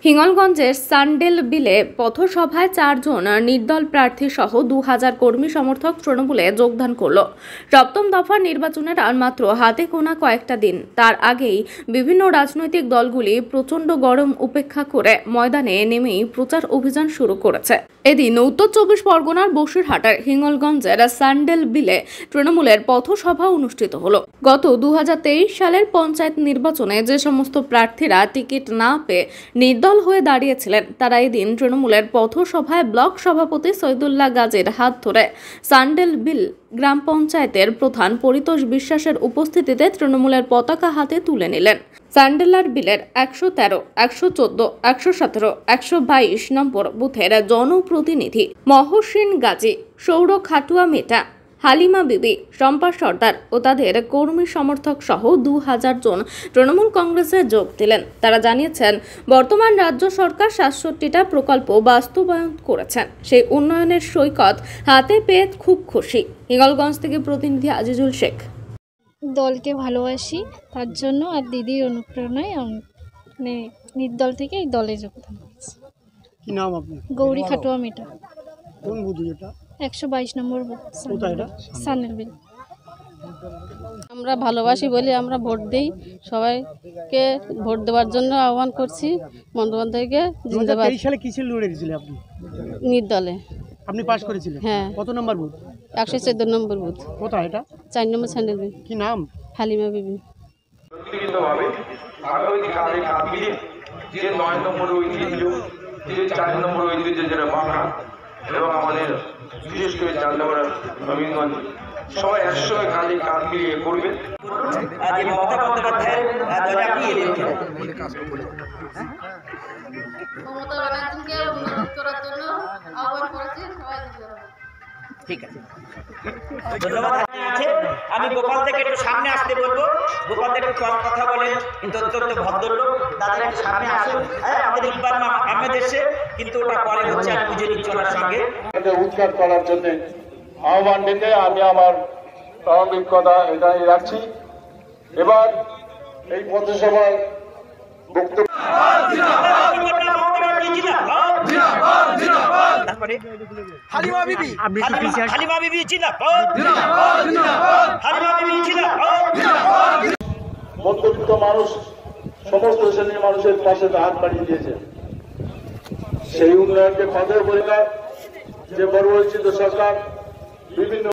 হিঙ্গলগঞ্জের sandal বিলে পথসভায় 4 জন নির্দল প্রার্থী সহ 2000 কর্মী সমর্থক তৃণমূলে যোগদান করল। সপ্তম দফার নির্বাচনের আর মাত্র হাতে গোনা কয়েকটা দিন, তার আগেই বিভিন্ন রাজনৈতিক দলগুলি প্রচণ্ড গরম উপেক্ষা করে ময়দানে নেমেই প্রচার অভিযান শুরু করেছে। এদিন উত্তর 24 পরগনার বসিরহাটের হিঙ্গলগঞ্জের সান্ডেল বিলে তৃণমূলের পথসভা অনুষ্ঠিত হলো। গত 2023 সালের পঞ্চায়েত নির্বাচনে যে সমস্ত প্রার্থীরা টিকিট না পেয়ে নির্দল হয়ে দাঁড়িয়েছিলেন, তারা এদিন তৃণমূলের পথসভায় ব্লক সভাপতি সৈদুল্লাহ গাজীর হাত ধরে সান্ডেল বিল গ্রাম পঞ্চায়েতের প্রধান পরিতোষ বিশ্বাসের উপস্থিতিতে তৃণমূলের পতাকা হাতে তুলে নিলেন। সান্ডেলার বিলের 113, 114, 117, 122 নম্বর বুথের জনপ্রতিনিধি মহসিন গাজী, সৌর খাটুয়া মেটা, হালিমা বিবি, শম্পা সর্দার ও তাদের কর্মী সমর্থক সহ 2000 জন তৃণমূল কংগ্রেসে যোগ দিলেন। তারা জানিয়েছেন, বর্তমান রাজ্য সরকার 67টা প্রকল্প বাস্তবায়ন করেছেন, সেই উন্নয়নের সৈকত হাতে পেয়ে খুব খুশি। হিঙ্গলগঞ্জ থেকে প্রতিনিধি আজিজুল শেখ। দলকে ভালোবাসি, তার জন্য আর দিদির অনুপ্রেরণায় মানে নির্দল থেকে এই দলে যোগদান করেছি। কি নাম আপনার? গৌরী খাটুয়া মেটা। কোন বুথ এটা? 122 নম্বর বুথ, সান্ডেল বিল। আমরা ভালোবাসি বলে আমরা ভোট দিই, সবাইকে ভোট দেওয়ার জন্য আহ্বান করছি। বন্দ্যোপাধ্যায়কে জিন্দাবাদ। 2023 সালে কিসে লড়েছিলেন আপনি? নির্দলে। আপনি পাস করেছিলেন? হ্যাঁ। কত নম্বর বুথ? 114 নম্বর বুথ। কোথায় এটা? 4 নম্বর সান্ডেল বিল। কি নাম? হালিমা বিবি। ব্যক্তিগতভাবে আগামী কালে কাঁপিয়ে যে 9 নম্বর ঐতিহ্য, যে 4 নম্বর ঐতিহ্য যেটা বাঁকা, এবং আমাদের বিশেষ করে চান্দাপাড়া নবীনগঞ্জ সবাই একসঙ্গে কাঁধে কাঁধ মিলিয়ে করবেন। মমতা ব্যানার্জিকে অনুরোধ করার জন্য আহ্বান করেছি, সবাই ঠিক আছে, ধন্যবাদ। আমি গোপাল থেকে একটু সামনে আসতে বলবো। গোপাল থেকে একটু কম কথা বলেন, কিন্তু অত্যন্ত ভদ্রলোক, তাদের একটু সামনে আসুন। আমাদের ইকবাল আহমেদ এসে কিন্তু ওটা পরে হচ্ছে আর পুজোর চলার সঙ্গে উদ্ধার করার জন্য আহ্বান ডেকে আমি আমার প্রারম্ভিক কথা এটাই রাখছি। এবার এই পথসভায় বক্তব্য হালিমা বিবি মধ্যবিত্ত মানুষ সমস্ত শ্রেণীর মানুষের পাশে হাত বাড়িয়ে দিয়েছে। সেই উন্নয়নকে খদের পরিবার যে পরিবর্তিত সরকার বিভিন্ন